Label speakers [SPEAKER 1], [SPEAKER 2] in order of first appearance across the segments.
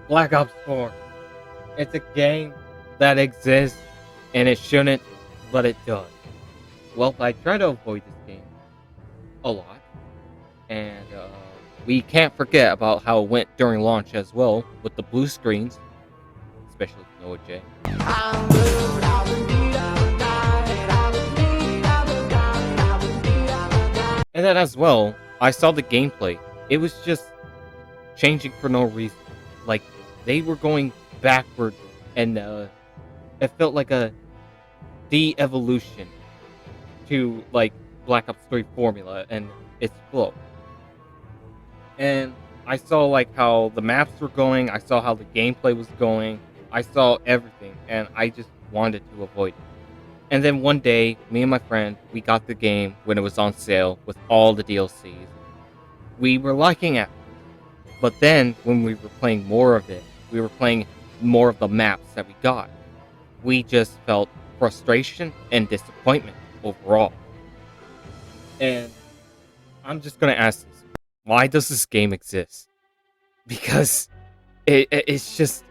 [SPEAKER 1] Black Ops 4. It's a game that exists and it shouldn't, but it does. Well, I try to avoid this game a lot, and we can't forget about how it went during launch as well with the blue screens, especially Noah J. And then as well, I saw the gameplay. It was just changing for no reason. Like, they were going backward, and it felt like a de-evolution to, like, Black Ops 3 formula and its flow. And I saw, like, how the maps were going, I saw how the gameplay was going, I saw everything, and I just wanted to avoid it. And then one day, me and my friend, we got the game when it was on sale with all the DLCs. We were liking it. But then, when we were playing more of it, we were playing more of the maps that we got. We just felt frustration and disappointment overall. And I'm just gonna ask this. Why does this game exist? Because it's just...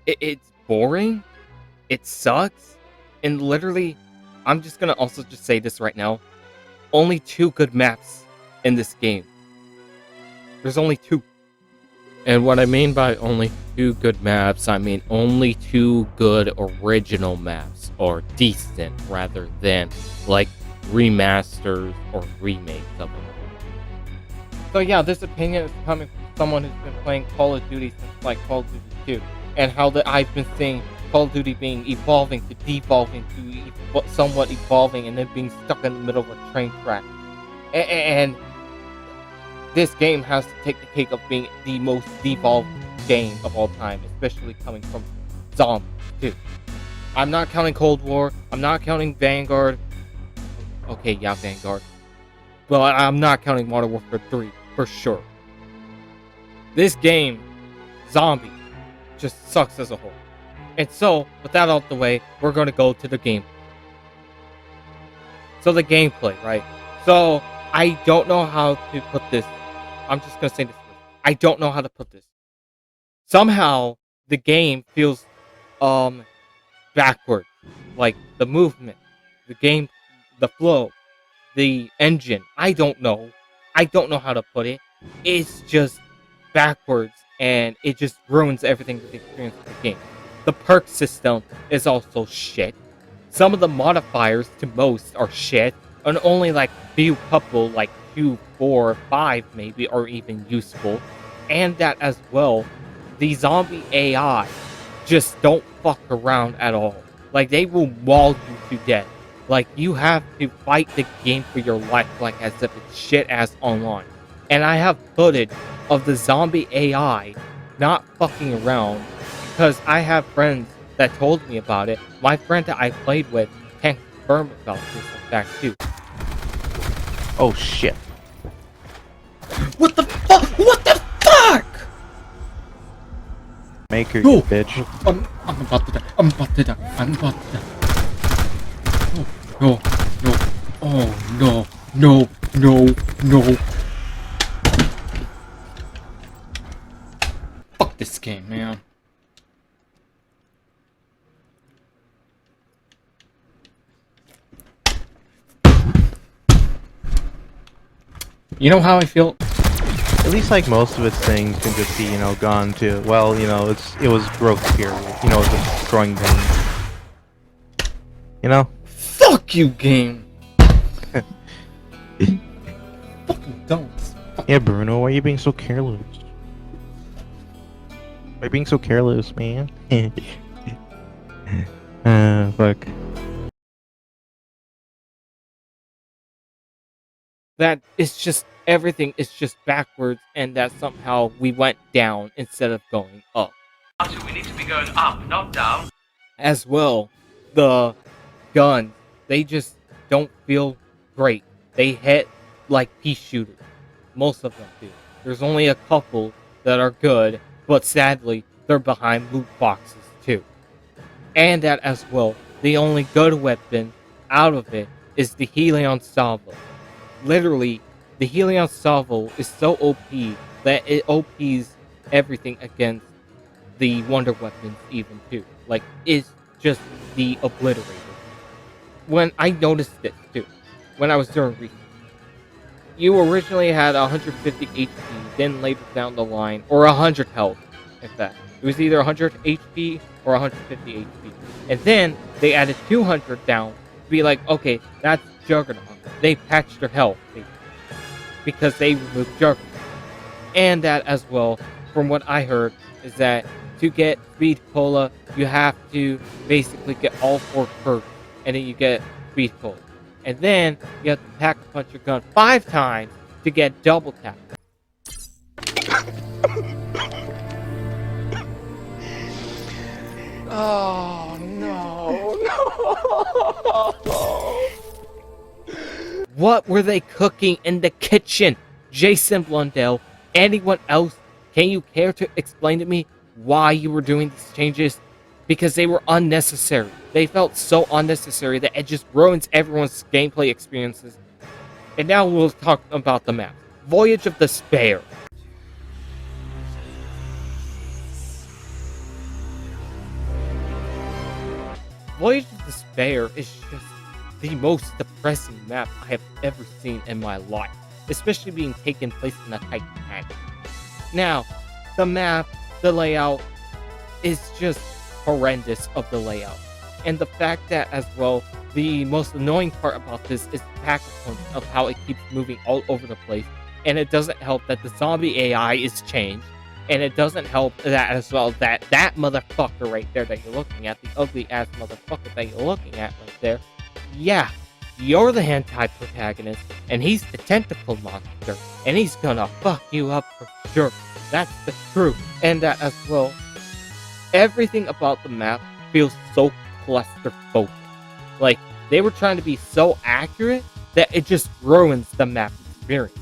[SPEAKER 1] it's boring. It sucks. And literally, I'm just gonna also just say this right now. Only 2 good maps in this game. There's only 2. And what I mean by only 2 good maps, I mean only 2 good original maps, or decent, rather than like remasters or remakes of them. So yeah, this opinion is coming from someone who's been playing Call of Duty since like Call of Duty 2, and how I've been seeing Call of Duty being evolving to devolving to somewhat evolving, and then being stuck in the middle of a train track. And this game has to take the cake of being the most devolved game of all time, especially coming from Zombies too. I'm not counting Cold War, I'm not counting Vanguard. Okay, yeah, Vanguard. But I'm not counting Modern Warfare 3, for sure. This game, Zombie, just sucks as a whole. And so, with that out the way, we're going to go to the game. So the gameplay, right? So, I don't know how to put this. I'm just going to say this. I don't know how to put this. Somehow, the game feels backward. Like, the movement, the game, the flow, the engine. I don't know. I don't know how to put it. It's just backwards, and it just ruins everything with the experience of the game. The perk system is also shit. Some of the modifiers to most are shit, and only like few couple, like 2, 4, 5 maybe, are even useful. And that as well, the zombie AI just don't fuck around at all. Like, they will maul you to death. Like, you have to fight the game for your life, like as if it's shit ass online. And I have footage of the zombie AI not fucking around, because I have friends that told me about it. My friend that I played with can confirm about this fact too.
[SPEAKER 2] Oh shit.
[SPEAKER 1] What the fuck? What the fuck?
[SPEAKER 2] Maker, you bitch.
[SPEAKER 1] I'm about to die. I'm about to die. I'm about to die. Oh, no, no. Oh, no. No, no, no. Fuck this game, man. You know how I feel?
[SPEAKER 2] At least like most of its things can just be, you know, gone to, well, you know, it was growth period. You know, it's growing pains. You know?
[SPEAKER 1] Fuck you, game! Fucking don't.
[SPEAKER 2] Yeah, Bruno, why are you being so careless? Why are you being so careless, man? Fuck.
[SPEAKER 1] That it's just, everything is just backwards, and that somehow we went down instead of going up.
[SPEAKER 3] We need to be going up, not down.
[SPEAKER 1] As well, the guns, they just don't feel great. They hit like pea shooters. Most of them do. There's only a couple that are good, but sadly, they're behind loot boxes too. And that as well, the only good weapon out of it is the Helion Salvo. Literally, the Helion Salvo is so OP that it OPs everything against the wonder weapons even too. Like, it's just the obliterator. When I noticed this too, when I was doing research, you originally had 150 HP, then later down the line, or 100 health, in fact. It was either 100 HP or 150 HP. And then they added 200 down to be like, okay, that's Juggernaut. They patched their health, basically, because they removed Juggernaut. And that as well, from what I heard, is that to get Speed Cola, you have to basically get all 4 perks, and then you get Speed Cola. And then you have to pack a punch your gun 5 times to get double tap.
[SPEAKER 4] Oh no.
[SPEAKER 1] What were they cooking in the kitchen? Jason Blundell, anyone else, can you care to explain to me why you were doing these changes? Because they were unnecessary. They felt so unnecessary that it just ruins everyone's gameplay experiences. And now we'll talk about the map. Voyage of Despair. Voyage of Despair is just the most depressing map I have ever seen in my life, especially being taken place in a Titanic. Now, the map, the layout is just horrendous of the layout. And the fact that as well, the most annoying part about this is the pack-a-punch of how it keeps moving all over the place. And it doesn't help that the zombie AI is changed. And it doesn't help that as well that motherfucker right there that you're looking at, the ugly ass motherfucker that you're looking at right there, yeah, you're the hentai protagonist, and he's the tentacle monster, and he's gonna fuck you up for sure. That's the truth. And that as well, everything about the map feels so claustrophobic. Like, they were trying to be so accurate that it just ruins the map experience.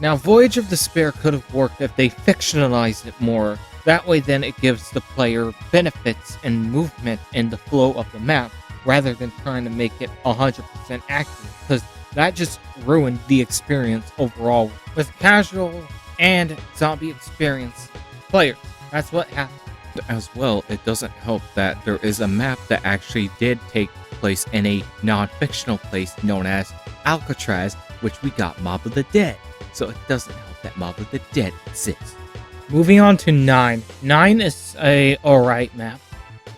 [SPEAKER 1] Now, Voyage of Despair could have worked if they fictionalized it more. That way, then it gives the player benefits and movement in the flow of the map, rather than trying to make it 100% accurate, because that just ruined the experience overall with casual and zombie experience players. That's what happened.
[SPEAKER 5] As well, it doesn't help that there is a map that actually did take place in a non-fictional place known as Alcatraz, which we got Mob of the Dead. So it doesn't help that Mob of the Dead exists.
[SPEAKER 1] Moving on to 9. 9 is a alright map.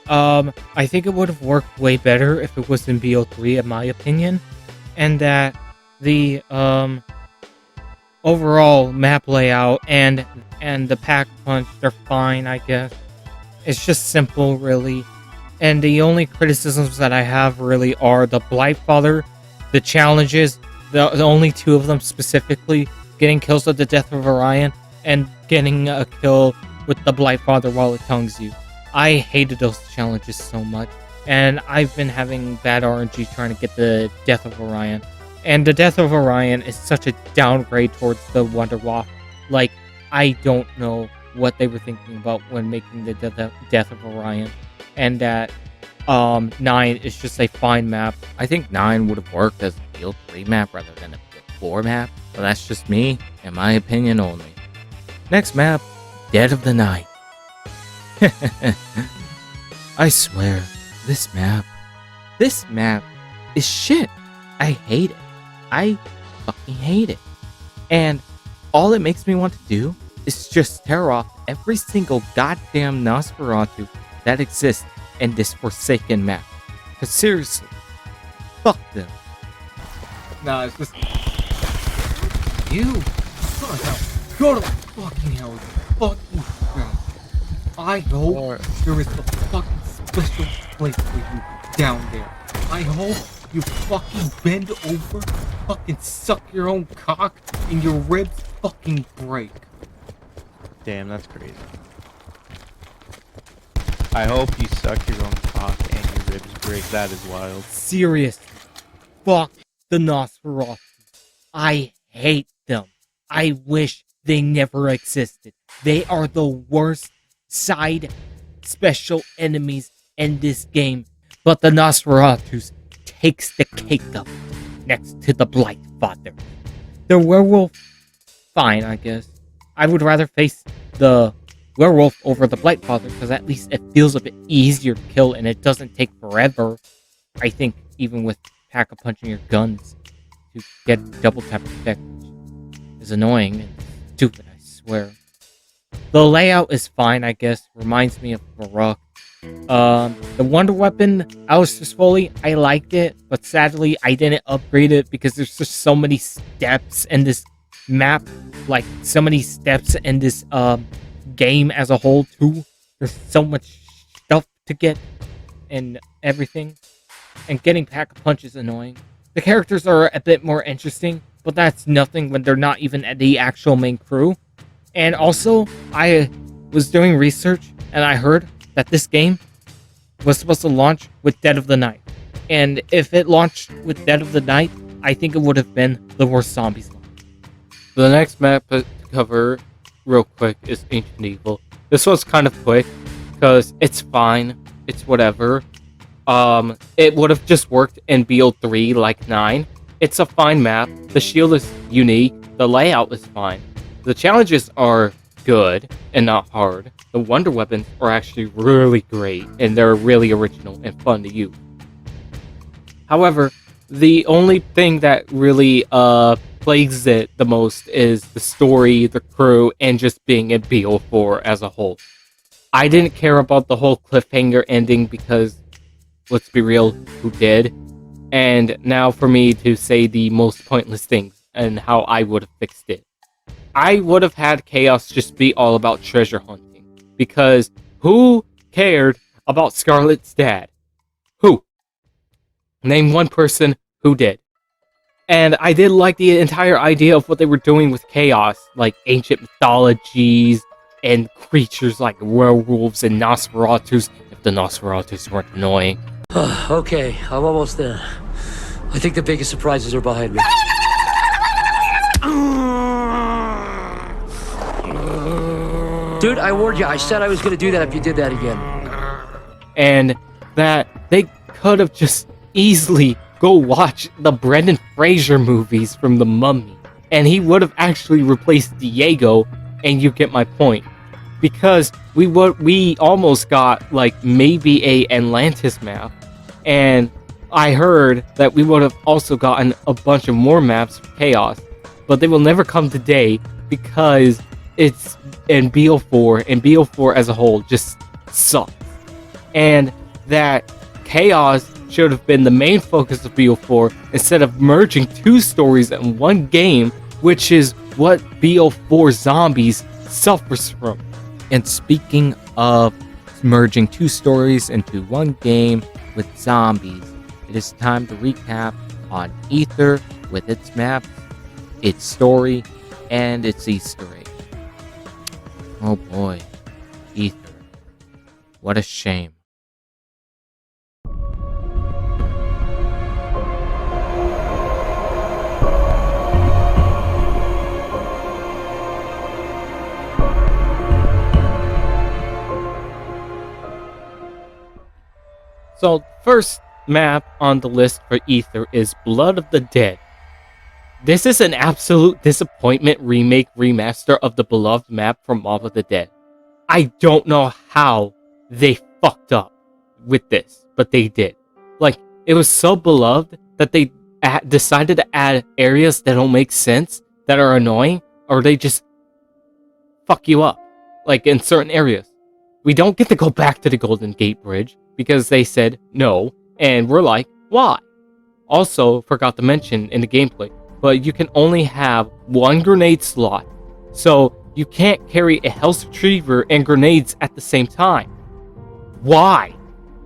[SPEAKER 1] I think it would have worked way better if it was in BO3, in my opinion. And that the overall map layout and the pack punch, they're fine, I guess. It's just simple, really. And the only criticisms that I have really are the Blightfather, the challenges, the only 2 of them specifically, getting kills with the Death of Orion, and getting a kill with the Blightfather while it tongues you. I hated those challenges so much, and I've been having bad RNG trying to get the Death of Orion. And the Death of Orion is such a downgrade towards the Wonder Waff. Like, I don't know what they were thinking about when making the Death of Orion. And that 9 is just a fine map.
[SPEAKER 5] I think 9 would have worked as a Field 3 map rather than a Field 4 map, but that's just me, and my opinion only. Next map, Dead of the Night. I swear, this map is shit. I hate it. I fucking hate it. And all it makes me want to do is just tear off every single goddamn Nosferatu that exists in this forsaken map. Cause seriously, fuck them.
[SPEAKER 1] Nah, it's just... You! Go to fucking hell, you fucking crap. I hope there is a fucking special place for you down there. I hope you fucking bend over, fucking suck your own cock, and your ribs fucking break.
[SPEAKER 2] Damn, that's crazy. I hope you suck your own cock and your ribs break. That is wild.
[SPEAKER 1] Seriously. Fuck the Nosferatu. I hate them. I wish they never existed. They are the worst side special enemies in this game. But the Nosferatus takes the cake up next to the Blightfather. The werewolf, fine, I guess. I would rather face the werewolf over the Blight Father because at least it feels a bit easier to kill and it doesn't take forever. I think even with pack-a-punching your guns to get double tap effect, which is annoying and stupid, I swear. The layout is fine, I guess. Reminds me of Baroque. The Wonder Weapon, Alistair's Foley, I liked it, but sadly I didn't upgrade it because there's just so many steps in this map, like so many steps in this game as a whole too. There's so much stuff to get and everything, and getting pack-a-punch is annoying. The characters are a bit more interesting, but that's nothing when they're not even the actual main crew. And also, I was doing research and I heard that this game was supposed to launch with Dead of the Night. And if it launched with Dead of the Night, I think it would have been the worst zombies launch. The next map to cover real quick is Ancient Evil. This one's kind of quick because it's fine. It's whatever. It would have just worked in BO3 like 9. It's a fine map. The shield is unique. The layout is fine. The challenges are good and not hard. The Wonder Weapons are actually really great, and they're really original and fun to use. However, the only thing that really plagues it the most is the story, the crew, and just being in BO4 as a whole. I didn't care about the whole cliffhanger ending because, let's be real, who did? And now for me to say the most pointless things and how I would have fixed it. I would have had Chaos just be all about treasure hunting. Because who cared about Scarlet's dad? Who? Name one person who did. And I did like the entire idea of what they were doing with Chaos. Like ancient mythologies and creatures like werewolves and Nosferatus. If the Nosferatus weren't annoying.
[SPEAKER 6] Okay, I'm almost there. I think the biggest surprises are behind me. Dude, I warned you. I said I was going to do that if you did that again.
[SPEAKER 1] And that they could have just easily go watch the Brendan Fraser movies from The Mummy. And he would have actually replaced Diego, and you get my point. Because we almost got like maybe a Atlantis map, and I heard that we would have also gotten a bunch of more maps for Chaos, but they will never come today because it's in BO4, and BO4 as a whole just sucks. And that Chaos should have been the main focus of BO4 instead of merging two stories in one game, which is what BO4 Zombies suffers from.
[SPEAKER 5] And speaking of merging two stories into one game with zombies, it is time to recap on Ether with its maps, its story, and its Easter egg. Oh boy, Ether. What a shame.
[SPEAKER 1] So, first map on the list for Ether is Blood of the Dead. This is an absolute disappointment remake remaster of the beloved map from Mob of the Dead. I don't know how they fucked up with this, but they did. Like, it was so beloved that they decided to add areas that don't make sense, that are annoying, or they just fuck you up, like in certain areas. We don't get to go back to the Golden Gate Bridge because they said no, and we're like, why? Also, forgot to mention in the gameplay, but you can only have one grenade slot, so you can't carry a health retriever and grenades at the same time. Why?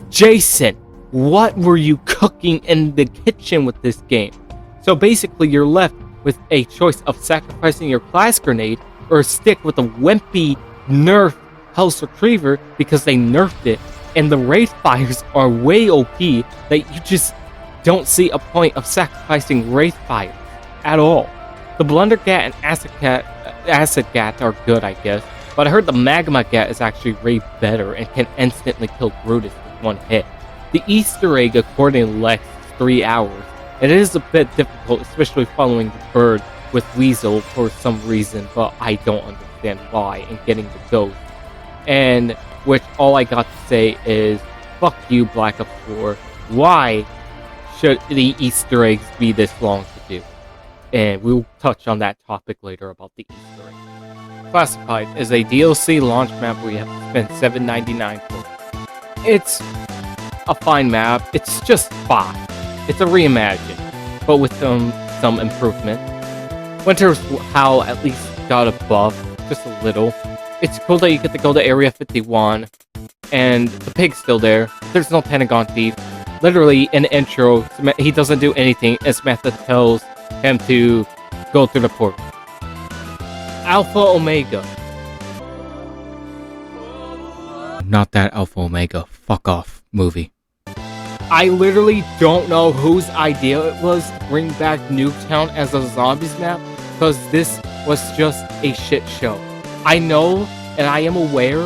[SPEAKER 1] Jason, what were you cooking in the kitchen with this game? So basically you're left with a choice of sacrificing your class grenade or stick with a wimpy nerf health retriever because they nerfed it, and the raid fires are way OP that you just don't see a point of sacrificing raid fires at all. The Blundergat and Acid Gat are good, I guess, but I heard the Magma Gat is actually way better and can instantly kill Brutus with one hit. The Easter egg, according to Lex, is 3 hours, and it is a bit difficult, especially following the bird with Weasel for some reason, but I don't understand why, and getting the ghost. And which all I got to say is, fuck you, Black Ops 4. Why should the Easter eggs be this long to do? And we'll touch on that topic later about the Easter eggs. Classified is a DLC launch map where you have to spend $7.99 for. It's a fine map. It's just fine. It's a reimagine, but with some improvement. Winter's Howl at least got a buff, just a little. It's cool that you get to go to Area 51, and the pig's still there. There's no Pentagon Thief. Literally, in the intro, he doesn't do anything, and Samantha tells him to go through the port. Alpha Omega.
[SPEAKER 5] Not that Alpha Omega. Fuck off movie.
[SPEAKER 1] I literally don't know whose idea it was to bring back Nuketown as a zombies map, because this was just a shit show. I know, and I am aware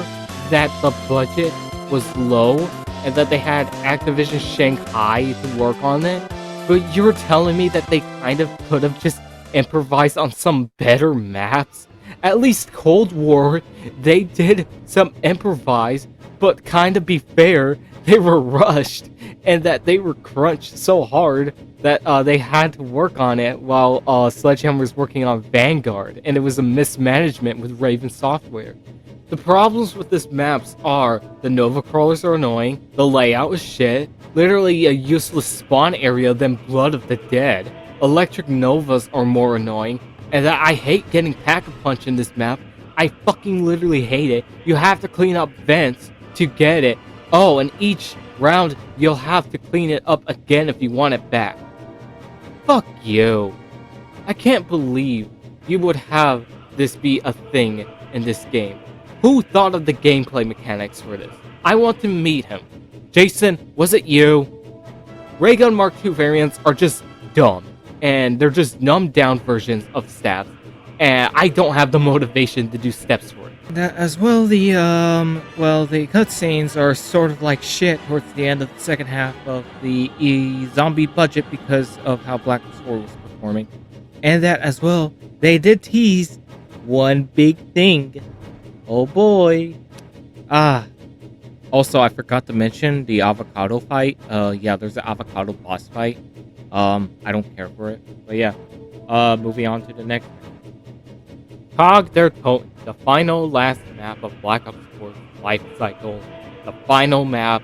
[SPEAKER 1] that the budget was low, and that they had Activision Shanghai to work on it, but you're telling me that they kind of could have just improvised on some better maps? At least Cold War, they did some improvise, but kind of be fair, they were rushed, and that they were crunched so hard that they had to work on it while Sledgehammer was working on Vanguard, and it was a mismanagement with Raven Software. The problems with this maps are the Nova Crawlers are annoying, the layout is shit, literally a useless spawn area than Blood of the Dead, Electric Novas are more annoying, and that I hate getting Pack-a-Punch in this map. I fucking literally hate it. You have to clean up vents to get it. Oh, and each round you'll have to clean it up again if you want it back. Fuck you. I can't believe you would have this be a thing in this game. Who thought of the gameplay mechanics for this? I want to meet him. Jason, was it you? Ray Gun Mark II variants are just dumb, and they're just numbed down versions of stabs, and I don't have the motivation to do steps for it.
[SPEAKER 5] As well, the cutscenes are sort of like shit towards the end of the second half of the zombie budget because of how Black Ops 4 was performing. And that as well, they did tease one big thing. Oh boy. Also, I forgot to mention the avocado fight. Yeah, there's an avocado boss fight. I don't care for it. But yeah, moving on to the next.
[SPEAKER 1] Cog der Toten, the final last map of Black Ops 4's life cycle, the final map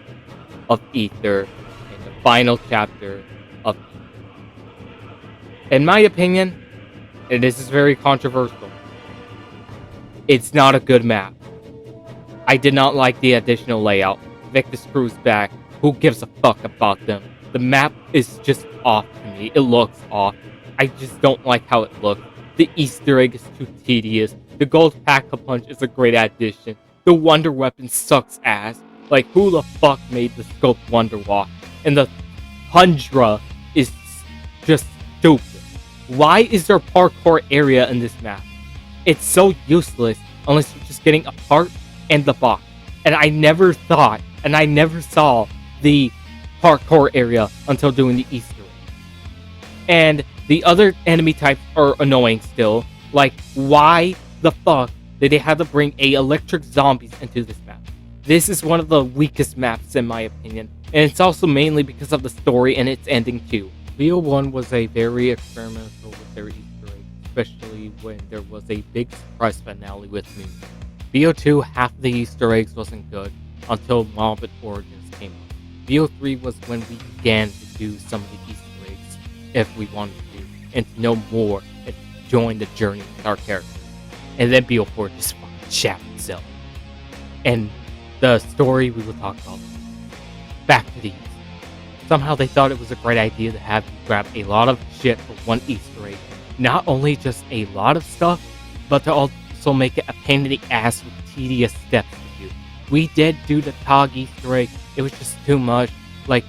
[SPEAKER 1] of Ether, and the final chapter of Ether. In my opinion, and this is very controversial, it's not a good map. I did not like the additional layout. Victus Crew's back. Who gives a fuck about them? The map is just off to me. It looks off. I just don't like how it looks. The Easter egg is too tedious. The gold Pack-a-Punch is a great addition. The Wonder Weapon sucks ass. Like, who the fuck made the Scope Wonder Walk? And the Tundra is just stupid. Why is there a parkour area in this map? It's so useless unless you're just getting a part and the box. And I never thought, and I never saw the parkour area until doing the Easter egg. And the other enemy types are annoying still. Like, why the fuck did they have to bring electric zombies into this map? This is one of the weakest maps in my opinion. And it's also mainly because of the story and its ending too. BO1 was a very experimental with their Easter egg, especially when there was a big surprise finale with me. BO2, half the Easter eggs wasn't good until Morbid Origins came out. BO3 was when we began to do some of the Easter eggs if we wanted to, and to know more and join the journey with our characters. And then BO4 just fucking shat itself. And the story we will talk about. Back to these. Somehow they thought it was a great idea to have you grab a lot of shit for one Easter egg. Not only just a lot of stuff, but to also make it a pain in the ass with tedious steps to do. We did do the Tog Easter egg. It was just too much. Like,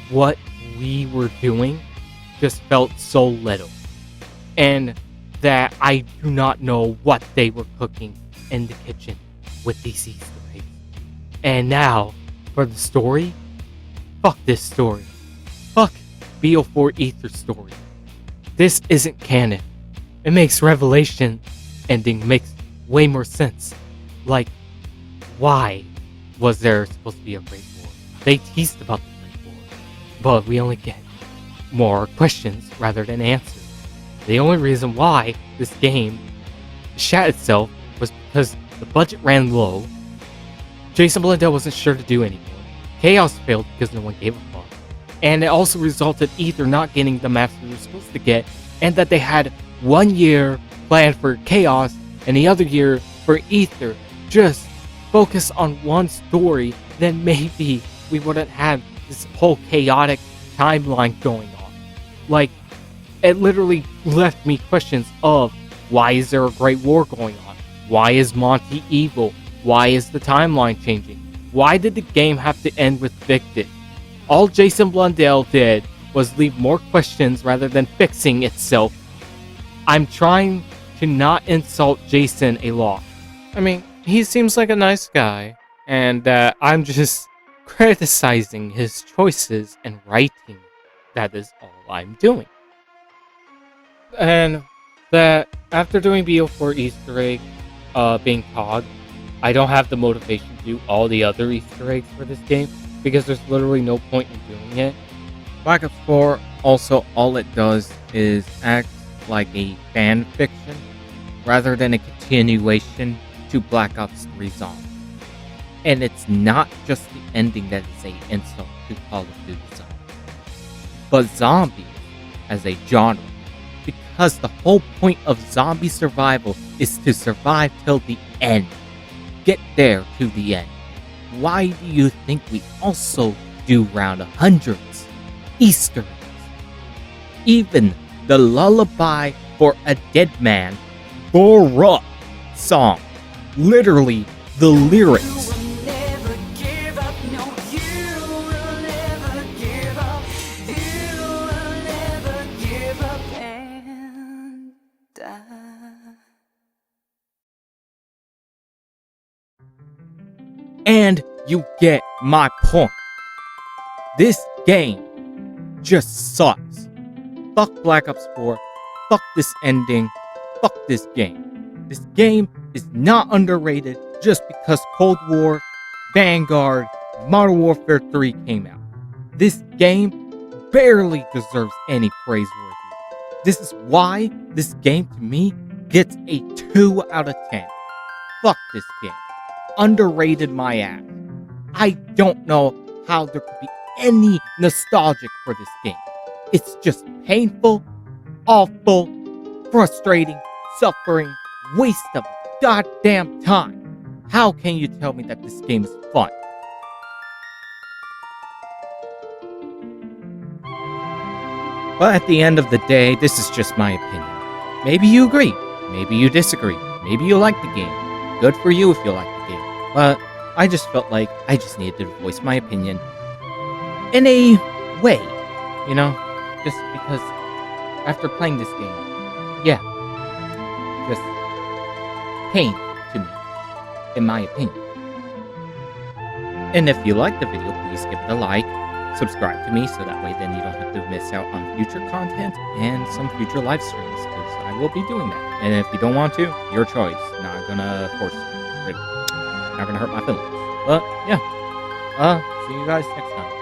[SPEAKER 1] what we were doing just felt so little. And that I do not know what they were cooking in the kitchen with these Easter eggs. And now, for the story, fuck this story. Fuck BO4 Ether story. This isn't canon. It makes Revelation ending makes way more sense. Like, why was there supposed to be a Great War? They teased about the Great War, but we only get more questions rather than answers. The only reason why this game shat itself was because the budget ran low. Jason Blundell wasn't sure to do anymore. Chaos failed because no one gave a fuck. And it also resulted either not getting the maps they were supposed to get, and that they had 1 year planned for Chaos and the other year for Ether. Just focus on one story, then maybe we wouldn't have this whole chaotic timeline going on. Like, it literally left me questions of, why is there a Great War going on? Why is Monty evil? Why is the timeline changing? Why did the game have to end with Victor? All Jason Blundell did was leave more questions rather than fixing itself. I'm trying to not insult Jason a lot. I mean, he seems like a nice guy, and I'm just criticizing his choices and writing. That is all I'm doing. And that after doing BO4 Easter egg, being COD, I don't have the motivation to do all the other Easter eggs for this game because there's literally no point in doing it. Black Ops 4 also, all it does is act like a fan fiction rather than a continuation to Black Ops 3 Zombies. And it's not just the ending that is an insult to Call of Duty Zombies, but zombies as a genre. Because the whole point of zombie survival is to survive till the end. Get there to the end. Why do you think we also do round 100s, Easter eggs? Even the lullaby for a dead man, Borup song. Literally, the lyrics. And you get my point. This game just sucks. Fuck Black Ops 4. Fuck this ending. Fuck this game. This game is not underrated just because Cold War, Vanguard, Modern Warfare 3 came out. This game barely deserves any praiseworthy. This is why this game to me gets a 2 out of 10. Fuck this game. Underrated my ass. I don't know how there could be any nostalgic for this game. It's just painful, awful, frustrating, suffering, waste of goddamn time. How can you tell me that this game is fun? But at the end of the day, this is just my opinion. Maybe you agree, maybe you disagree, maybe you like the game. Good for you if you like the game. But I just felt like I just needed to voice my opinion in a way, you know? Just because after playing this game, yeah, just pain to me, in my opinion. And if you like the video, please give it a like, subscribe to me so that way then you don't have to miss out on future content and some future live streams, because I will be doing that. And if you don't want to, your choice. Not gonna force you. Really. Not gonna hurt my feelings. But yeah. See you guys next time.